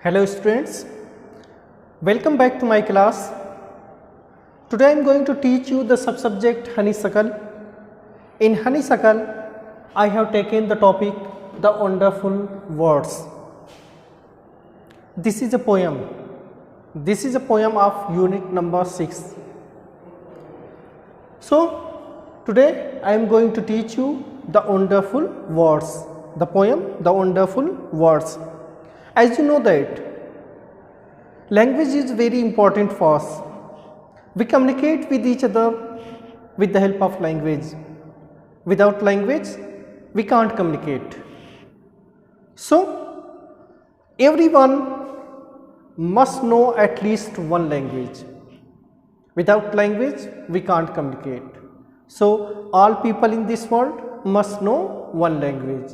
Hello students, welcome back to my class. Today I am going to teach you the subject honeysuckle. In honeysuckle, I have taken the topic the wonderful words. This is a poem. This is a poem of unit number 6. So today I am going to teach you the wonderful words. The poem, the wonderful words. As you know that language is very important for us. We communicate with each other with the help of language. Without language, we can't communicate. So, everyone must know at least one language. Without language, we can't communicate. So, all people in this world must know one language.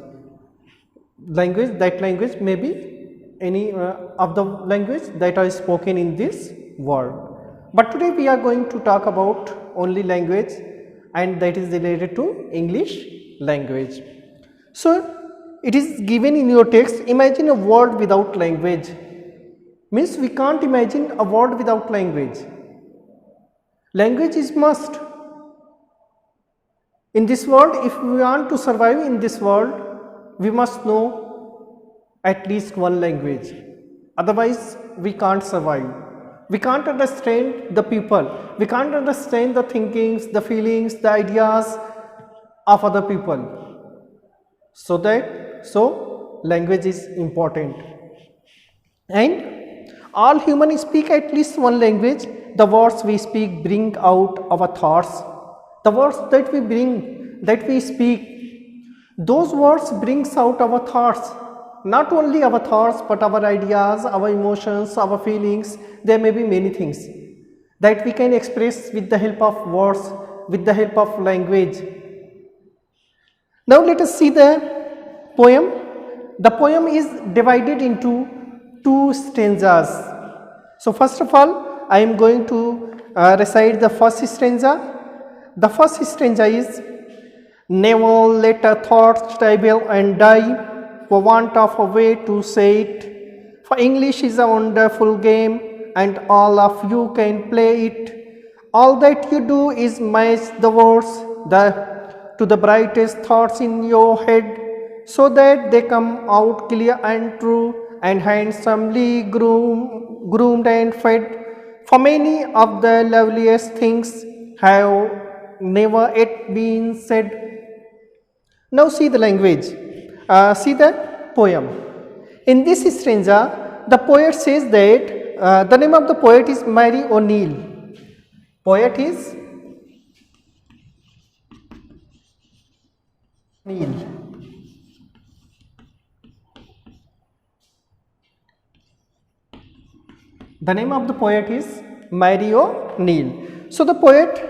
That language may be any of the language that are spoken in this world. But today we are going to talk about only language, and that is related to English language. So it is given in your text, imagine a world without language. Means we can't imagine a world without language. Language is must. In this world, if we want to survive in this world, we must know at least one language, otherwise we can't survive. We can't understand the people, we can't understand the thinkings, the feelings, the ideas of other people. So language is important, and all humans speak at least one language. The words we speak bring out our thoughts. The words that we speak, those words brings out our thoughts. Not only our thoughts, but our ideas, our emotions, our feelings. There may be many things that we can express with the help of words, with the help of language. Now let us see the poem. The poem is divided into two stanzas. So first of all, I am going to recite the first stanza. The first stanza is, never let a thought travel and die for want of a way to say it. For English is a wonderful game, and all of you can play it. All that you do is match the words to the brightest thoughts in your head, so that they come out clear and true, and handsomely groomed and fed. For many of the loveliest things have never yet been said. Now see the language. See the poem. In this stanza, the poet says that the name of the poet is Mary O'Neill. Poet is O'Neill. The name of the poet is Mary O'Neill. So the poet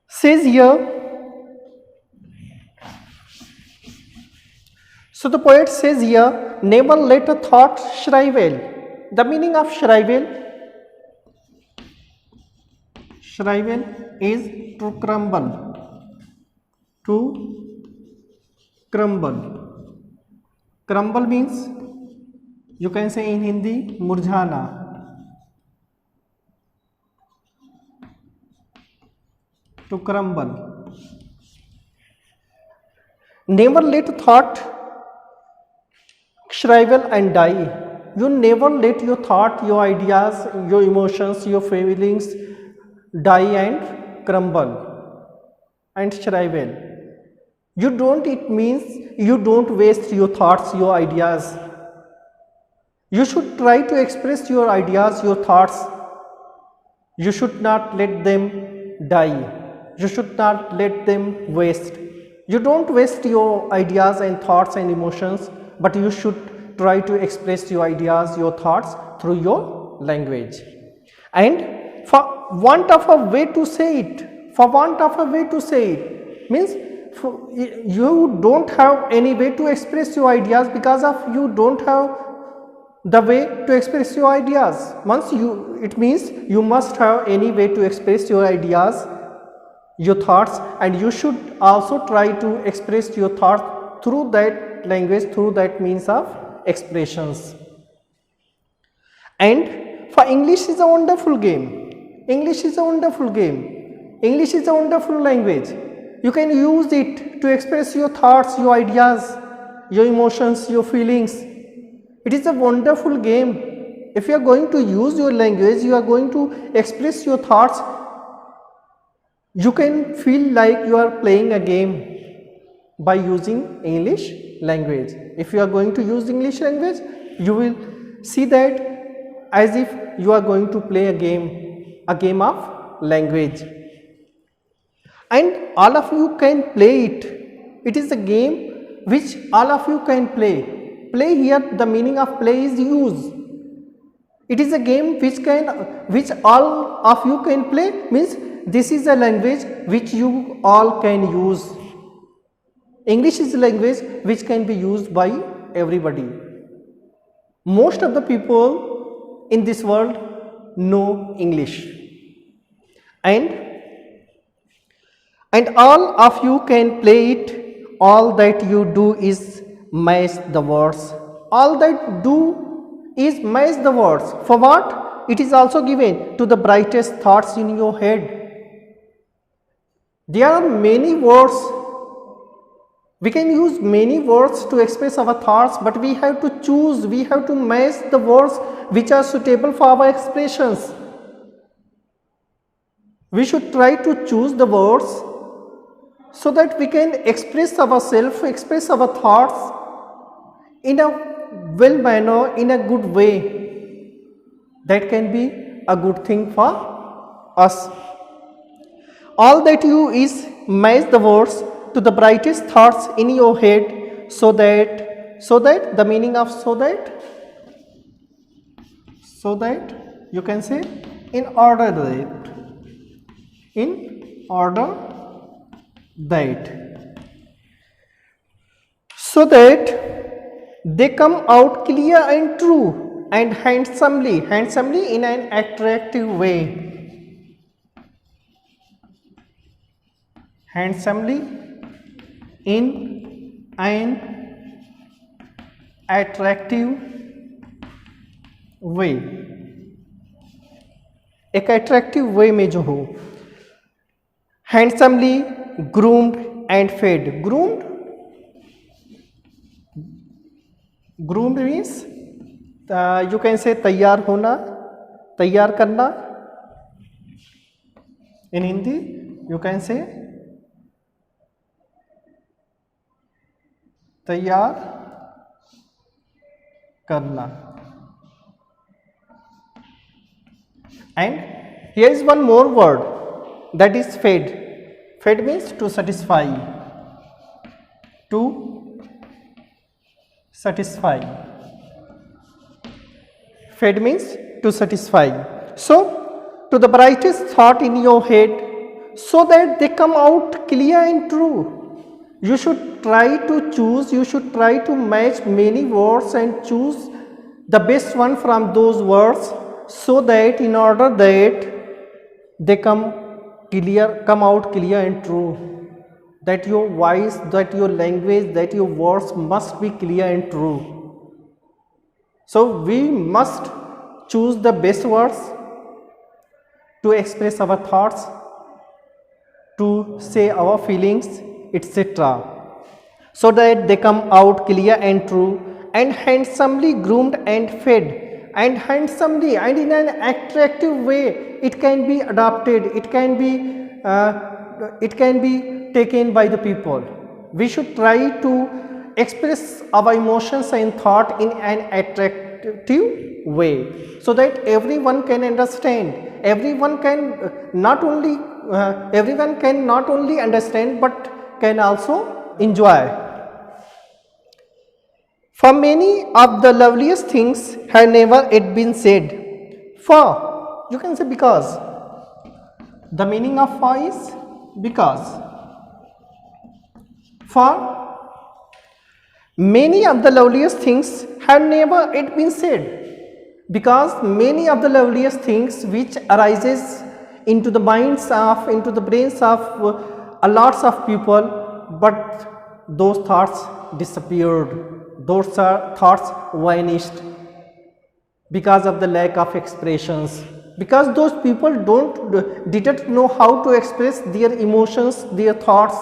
says here, never let a thought shrivel. The meaning of shrivel is to crumble. Crumble means, you can say in Hindi, murjhana. To crumble. Never let a thought shrivel and die. You never let your thought, your ideas, your emotions, your feelings die and crumble and shrivel. It means you don't waste your thoughts, your ideas. You should try to express your ideas, your thoughts. You should not let them die. You should not let them waste. You don't waste your ideas and thoughts and emotions, but you should try to express your ideas, your thoughts through your language. And for want of a way to say it, means you don't have any way to express your ideas because of you don't have the way to express your ideas. It means you must have any way to express your ideas, your thoughts, and you should also try to express your thoughts through that language, through that means of expressions. And for English is a wonderful game. English is a wonderful game. English is a wonderful language. You can use it to express your thoughts, your ideas, your emotions, your feelings. It is a wonderful game. If you are going to use your language, you are going to express your thoughts, you can feel like you are playing a game by using English language. If you are going to use English language, you will see that as if you are going to play a game of language. And all of you can play it. It is a game which all of you can play. Play here, the meaning of play is use. It is a game which all of you can play, means this is a language which you all can use. English is a language which can be used by everybody. Most of the people in this world know English. And all of you can play it. All that you do is match the words. All that do is match the words. For what? It is also given to the brightest thoughts in your head. There are many words. We can use many words to express our thoughts, but we have to choose, we have to match the words which are suitable for our expressions. We should try to choose the words so that we can express ourselves, express our thoughts in a well manner, in a good way. That can be a good thing for us. All that you is match the words to the brightest thoughts in your head, so that the meaning of so that you can say in order that so that they come out clear and true and handsomely in an attractive way. Handsomely in an attractive way. एक attractive way में जो हो, handsomely, groomed and fed. Groomed means you can say तैयार होना, तैयार करना. In Hindi you can say तैयार करना. And here is one more word, that is fed. Fed means to satisfy. To satisfy. Fed means to satisfy. So, to the brightest thought in your head, so that they come out clear and true. You should try to choose, you should try to match many words and choose the best one from those words, so that in order that they come out clear and true. That your voice, that your language, that your words must be clear and true. So we must choose the best words to express our thoughts, to say our feelings, etc. so that they come out clear and true and handsomely groomed and fed. And handsomely and in an attractive way, it can be adopted, it can be taken by the people. We should try to express our emotions and thought in an attractive way, so that everyone can understand. Everyone can not only understand, but can also enjoy. For many of the loveliest things have never yet been said. For, you can say because. The meaning of for is because. For many of the loveliest things have never yet been said. Because many of the loveliest things which arises into the minds of, into the brains of a lots of people, but those thoughts disappeared. Those thoughts vanished. because of the lack of expressions, because those people didn't know how to express their emotions, their thoughts.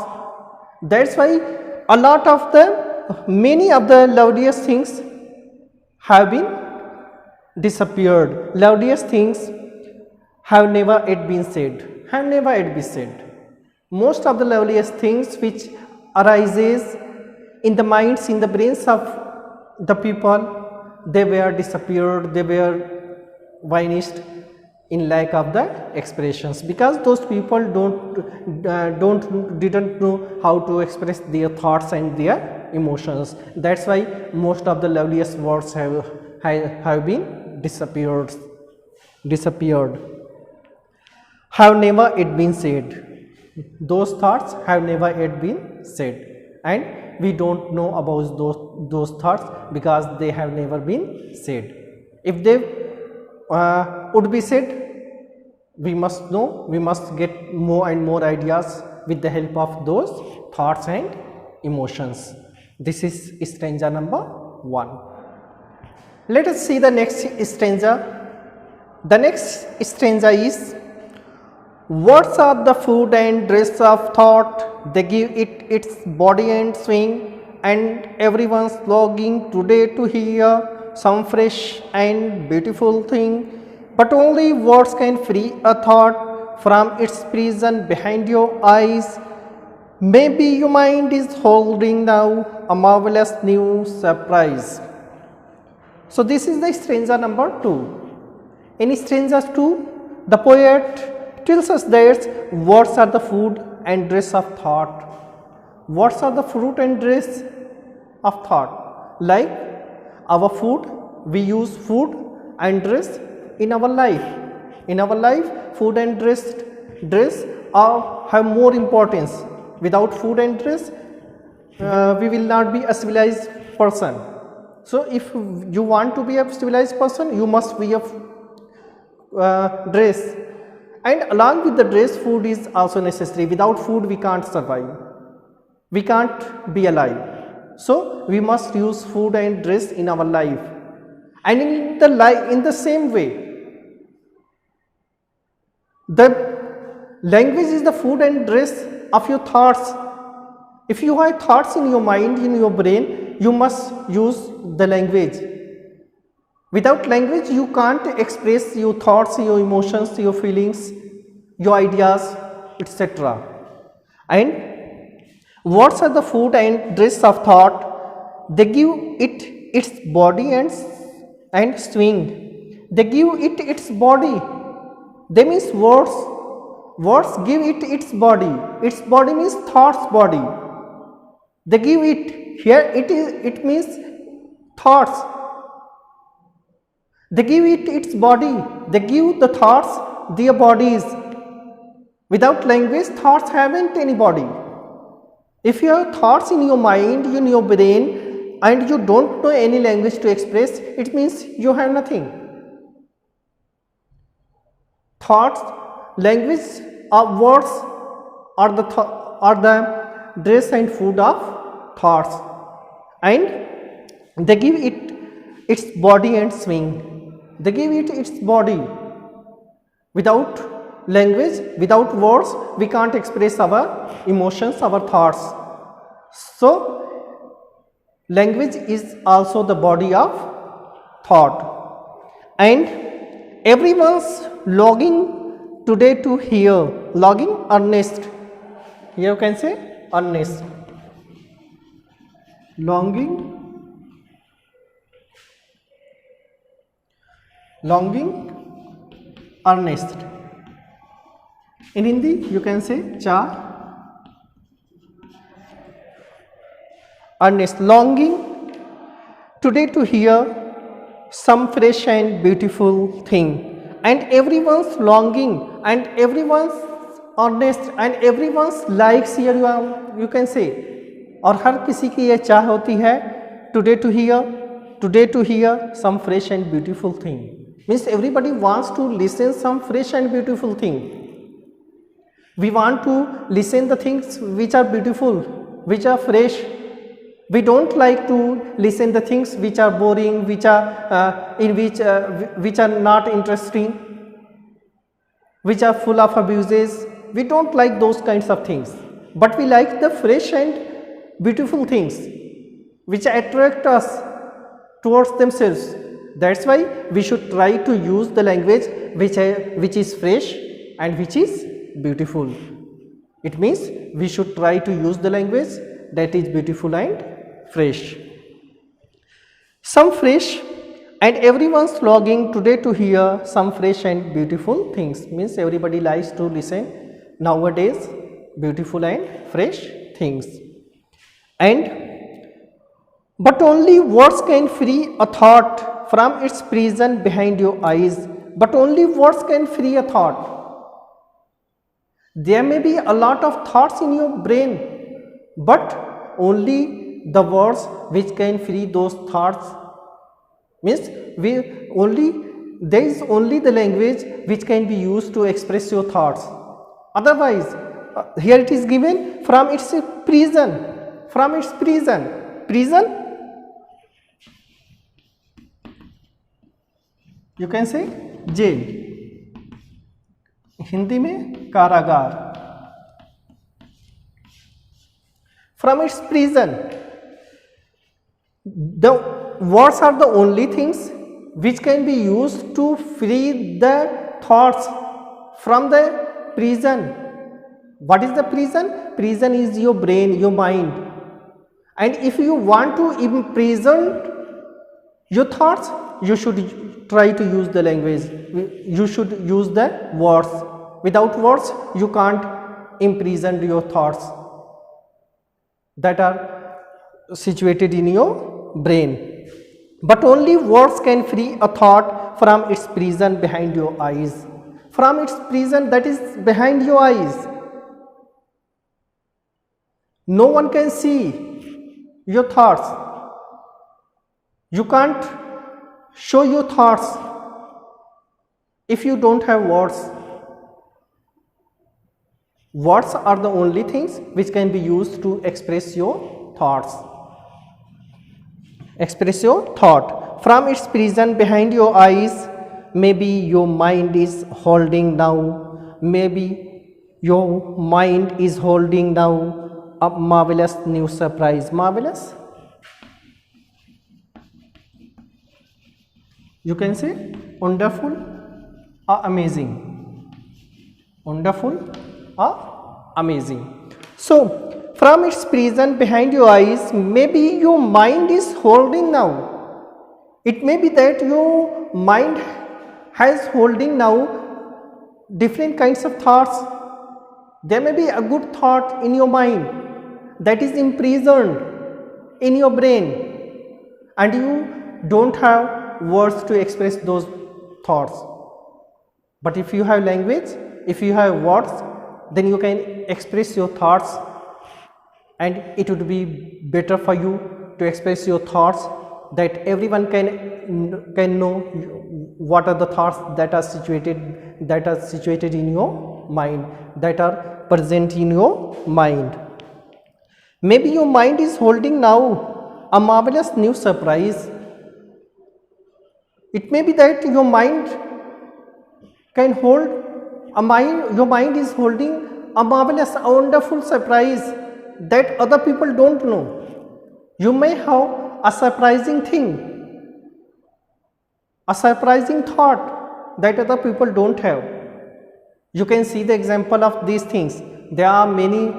That's why a lot of the many of the loveliest things have been disappeared. Loveliest things have never yet been said, have never yet been said. Most of the loveliest things which arises in the minds, in the brains of the people, they were disappeared, they were vanished in lack of the expressions, because those people didn't know how to express their thoughts and their emotions. That's why most of the loveliest words have been disappeared, have never yet been said. Those thoughts have never yet been said, and we don't know about those thoughts because they have never been said. If they would be said, we must know, we must get more and more ideas with the help of those thoughts and emotions. This is stanza number 1. Let us see the next stanza. The next stanza is: words are the food and dress of thought, they give it its body and swing, and everyone's longing today to hear some fresh and beautiful thing. But only words can free a thought from its prison behind your eyes. Maybe your mind is holding now a marvelous new surprise. So this is the stanza number 2. In stanza 2, the poet tells us that words are the food and dress of thought. Words are the fruit and dress of thought. Like our food, we use food and dress in our life. In our life, food and dress have more importance. Without food and dress, we will not be a civilized person. So if you want to be a civilized person, you must be a dress. And along with the dress, food is also necessary. Without food, we can't survive. We can't be alive. So we must use food and dress in our life. And in the same way, the language is the food and dress of your thoughts. If you have thoughts in your mind, in your brain, you must use the language. Without language, you can't express your thoughts, your emotions, your feelings, your ideas, etc. And words are the food and dress of thought. They give it its body and swing. They give it its body. They means words. Words give it its body. Its body means thoughts body. They give it, here it means thoughts. They give it its body. They give the thoughts their bodies. Without language, thoughts haven't any body. If you have thoughts in your mind, in your brain, and you don't know any language to express, it means you have nothing. Thoughts, language, or words are the dress and food of thoughts, and they give it its body and swing. They give it its body. Without language, without words, we can't express our emotions, our thoughts. So language is also the body of thought, and everyone's longing today to hear. Longing, earnest. Here you can say earnest. Longing, earnest. In Hindi, you can say cha, earnest. Longing today to hear some fresh and beautiful thing. And everyone's longing and everyone's earnest and everyone's likes, here you can say. और हर किसी की ये चाह होती है today to hear some fresh and beautiful thing. Means everybody wants to listen some fresh and beautiful thing. We want to listen the things which are beautiful, which are fresh, We don't like to listen the things which are boring, which are which are not interesting, which are full of abuses. We don't like those kinds of things, but we like the fresh and beautiful things which attract us towards themselves. That's why we should try to use the language which is fresh and which is beautiful. It means we should try to use the language that is beautiful and fresh. Some fresh, and everyone's logging today to hear some fresh and beautiful things. Means everybody likes to listen nowadays beautiful and fresh things. And but only words can free a thought from its prison behind your eyes. But only words can free a thought. There may be a lot of thoughts in your brain, but only the words which can free those thoughts. Means there is only the language which can be used to express your thoughts. Otherwise, here it is given from its prison. From its prison. Prison, you can say jail, Hindi में कारागार. From its prison, the words are the only things which can be used to free the thoughts from the prison. What is the prison? Prison is your brain, your mind. And if you want to imprison your thoughts, you should try to use the language. You should use the words. Without words, you can't imprison your thoughts that are situated in your brain. But only words can free a thought from its prison behind your eyes. From its prison that is behind your eyes. No one can see your thoughts. You can't show your thoughts if you don't have words. Words are the only things which can be used to express your thoughts. Express your thought. From its prison behind your eyes, maybe your mind is holding now. Maybe your mind is holding now a marvelous new surprise. Marvelous? You can say wonderful or amazing. Wonderful or amazing. So, from its prison behind your eyes, maybe your mind is holding now. It may be that your mind has holding now different kinds of thoughts. There may be a good thought in your mind that is imprisoned in your brain, and you don't have words to express those thoughts. But if you have language, if you have words, then you can express your thoughts, and it would be better for you to express your thoughts, that everyone can know what are the thoughts that are situated in your mind, that are present in your mind. Maybe your mind is holding now a marvelous new surprise. It may be that your mind can hold your mind is holding a marvelous, a wonderful surprise that other people don't know. You may have a surprising thing, a surprising thought that other people don't have. You can see the example of these things. There are many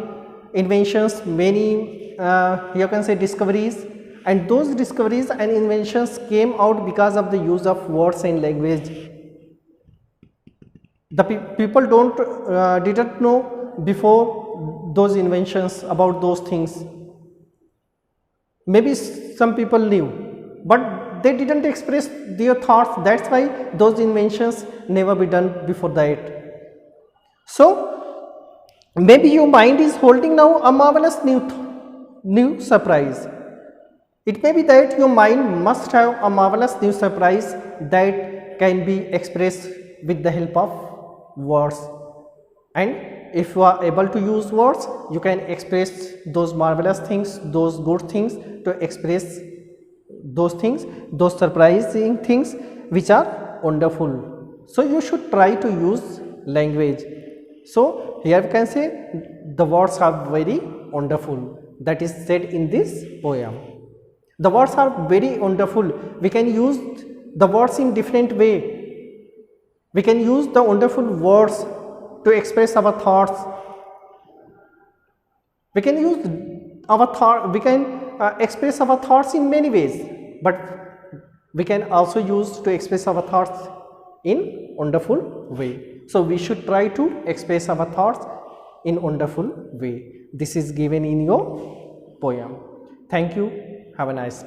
inventions, many you can say discoveries, and those discoveries and inventions came out because of the use of words and language. The people didn't know before those inventions about those things. Maybe some people knew, but they didn't express their thoughts. That's why those inventions never be done before that. So maybe your mind is holding now a marvelous new surprise. It may be that your mind must have a marvelous new surprise that can be expressed with the help of words and if you are able to use words, you can express those marvelous things, those good things, to express those things, those surprising things which are wonderful. So you should try to use language. So here we can say the words are very wonderful, that is said in this poem. The words are very wonderful. We can use the words in different way. We can use the wonderful words to express our thoughts. We can use our thought. We can express our thoughts in many ways, but we can also use to express our thoughts in wonderful way. So we should try to express our thoughts in wonderful way. This is given in your poem. Thank you. Have a nice day.